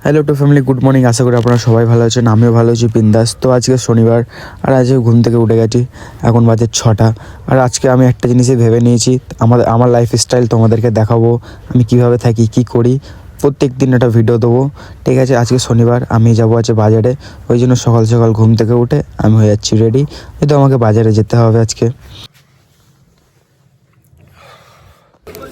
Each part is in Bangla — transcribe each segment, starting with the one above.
Hello to family, good morning. আশা করি আপনারা সবাই ভালো আছেন, আমিও ভালো আছি, বিন্দাস। তো আজকে শনিবার আর আজকে ঘুম থেকে উঠে গেছি, এখন বাজে 6টা। আর আজকে আমি একটা জিনিসই ভেবে নিয়েছি, আমার লাইফস্টাইল তোমাদেরকে দেখাবো, আমি কিভাবে থাকি, কি করি, প্রত্যেক দিন একটা ভিডিও দেবো। ঠিক আছে, আজকে শনিবার, আমি যাবো আছে বাজারে। ওই জন্য সকাল সকাল ঘুম থেকে উঠে আমি হয়ে যাচ্ছি রেডি, কিন্তু আমাকে বাজারে যেতে হবে আজকে।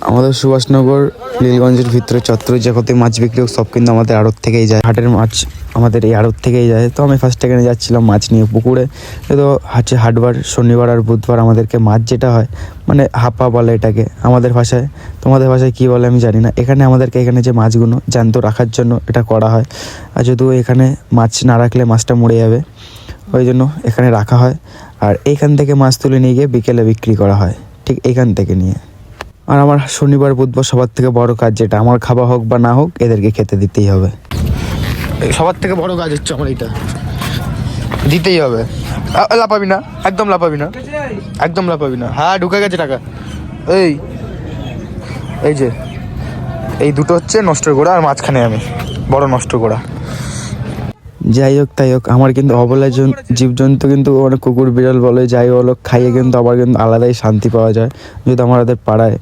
আমাদের সুভাষনগর নীলগঞ্জের ভিতরে চত্বরে যে কত মাছ বিক্রি হোক সব কিন্তু আমাদের আড়ত থেকেই যায়, হাটের মাছ আমাদের এই আড়ত থেকেই যায়। তো আমি ফার্স্ট এখানে যাচ্ছিলাম মাছ নিয়ে পুকুরে। তো হাটবার শনিবার আর বুধবার আমাদেরকে মাছ যেটা হয়, মানে হাপা বলে এটাকে আমাদের ভাষায়, তোমাদের ভাষায় কী বলে আমি জানি না। আমাদেরকে এখানে যে মাছগুলো জ্যান্ত রাখার জন্য এটা করা হয়। আর যদিও এখানে মাছ না রাখলে মাছটা মরে যাবে, ওই জন্য এখানে রাখা হয়। আর এইখান থেকে মাছ তুলে নিয়ে গিয়ে বিকেলে বিক্রি করা হয়, ঠিক এইখান থেকে নিয়ে। আর আমার শনিবার বুধবার সবার থেকে বড় কাজ, যেটা আমার খাওয়া হোক বা না হোক এদেরকে খেতে দিতেই হবে। সবার থেকে বড় কাজ হচ্ছে আমার এইটা, দিতেই হবে। লাপাবি না, একদম লাপাবি না, একদম লাপাবি না। হ্যাঁ, ঢুকে গেছে টাকা। এই যে এই দুটো হচ্ছে নষ্ট গোড়া, আর মাঝখানে আমি বড় নষ্ট গোড়া। যাই হোক তাই হোক, আমার কিন্তু অবলা জীবজন্তু কিন্তু অনেক কুকুর বিড়াল বলে যাই বলো, খাইয়ে কিন্তু আবার কিন্তু আলাদাই শান্তি পাওয়া যায়। যদি আমাদের পাড়ায়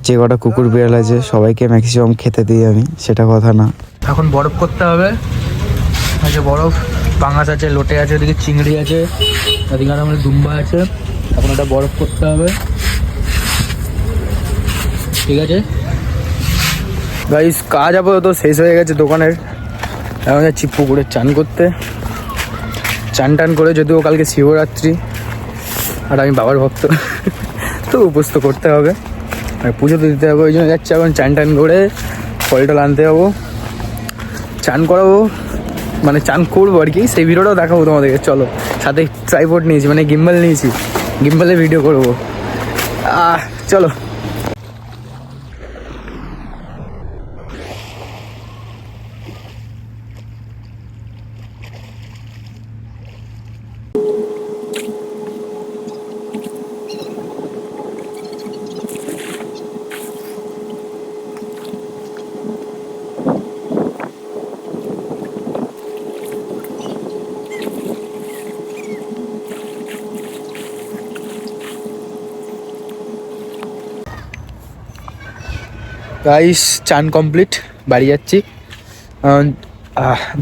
যে কটা কুকুর বিড়াল আছে সবাইকে ম্যাক্সিমাম খেতে দিই আমি, সেটা কথা না। এখন বরফ করতে হবে, আছে বরফ, পাঙাশ আছে, লোটে আছে, ওদিকে চিংড়ি আছে, ওদিকে আমাদের দুম্বা আছে। এখন ওটা বরফ করতে হবে, ঠিক আছে গাইস। কাজ আপাতত শেষ হয়ে গেছে দোকানের, এখন যাচ্ছি পুকুরে চান করতে। চান টান করে, যদিও কালকে শিবরাত্রি আর আমি বাবার ভক্ত, তো উপোস তো করতে হবে আর পুজো তো দিতে হবে, ওই জন্য যাচ্ছি এখন চান টান করে ফলটা আনতে যাবো, চান করাবো, মানে চান করবো আর কি। সেই ভিডিওটাও দেখাবো তোমাদেরকে, চলো। সাথে ট্রাইপড নিয়েছি, মানে গিম্বল নিয়েছি, গিম্বলে ভিডিও করবো, চলো। গাইস চান কমপ্লিট, বাড়ি যাচ্ছি।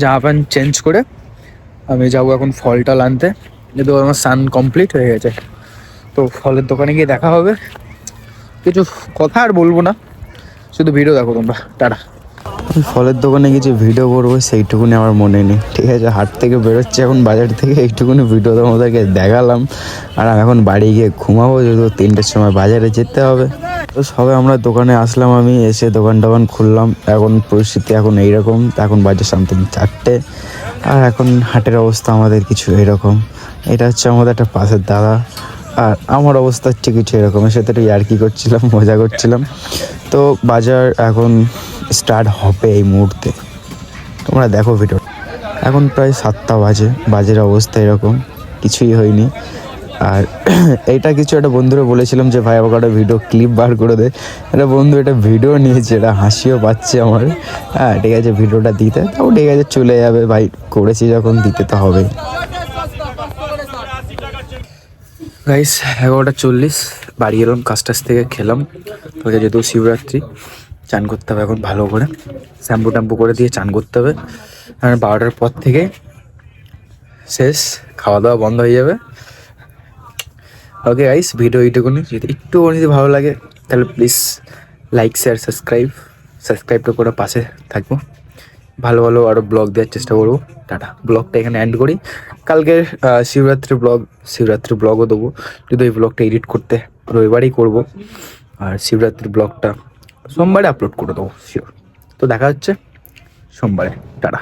জামা প্যান্ট চেঞ্জ করে আমি যাবো এখন ফলটা আনতে, যেহেতু আমার স্নান কমপ্লিট হয়ে গেছে। তো ফলের দোকানে গিয়ে দেখা হবে, কিছু কথা আর বলবো না, শুধু ভিডিও দেখো তোমরা, টাটা। আমি ফলের দোকানে গিয়ে যে ভিডিও করবো সেইটুকুনি আমার মনে নেই, ঠিক আছে। হাট থেকে বেরোচ্ছি এখন, বাজার থেকে, এইটুকুনি ভিডিও তোমাদেরকে দেখালাম। আর আমি এখন বাড়ি গিয়ে ঘুমাবো, যেহেতু 3টের সময় বাজারে যেতে হবে। তো সবে আমরা দোকানে আসলাম, আমি এসে দোকান খুললাম। এখন পরিস্থিতি এখন এইরকম, এখন বাজে সামথিং 4টে। আর এখন হাটের অবস্থা আমাদের কিছু এরকম। এটা হচ্ছে আমাদের একটা পাশের দাদা, আর আমার অবস্থা হচ্ছে কিছু এরকম। এর সাথে একটু ইয়ার্কি করছিলাম, মজা করছিলাম। তো বাজার এখন স্টার্ট হবে এই মুহূর্তে, তোমরা দেখো ভিডিও। এখন প্রায় 7টা বাজে, বাজারের অবস্থা এরকম, কিছুই হয়নি। আর এইটা কিছু একটা বন্ধুরা বলেছিলাম যে ভাই আমাকে একটা ভিডিও ক্লিপ বার করে দে, একটা বন্ধু এটা ভিডিও নিয়েছে, এটা হাসিও পাচ্ছে আমার। হ্যাঁ ঠিক আছে, ভিডিওটা দিতে তাও ঠিক আছে, চলে যাবে ভাই, করেছি যখন দিতে তো হবে। গাইস 11:40 বাড়ি এলাম, কাজ টাজ থেকে খেলাম। তো যেহেতু শিবরাত্রি, চান করতে হবে এখন ভালো করে, শ্যাম্পু ট্যাম্পু করে দিয়ে চান করতে হবে। আর 12টার পর থেকে শেষ, খাওয়া দাওয়া বন্ধ হয়ে যাবে। ওকে গাইস, ভিডিও এইটুকুনি। যদি ভালো লাগে তাহলে প্লিজ লাইক, শেয়ার, সাবস্ক্রাইবটা করে পাশে থাকবো। ভালো ভালো আরও ব্লগ দেওয়ার চেষ্টা করবো। টাটা, ব্লগটা এখানে এন্ড করি। কালকে শিবরাত্রি ব্লগও দেবো, যদি এই ব্লগটা এডিট করতে রবিবারই করবো। আর শিবরাত্রির ব্লগটা সোমবারে আপলোড করে দেবো শিওর। তো দেখা হচ্ছে সোমবারে, টাটা।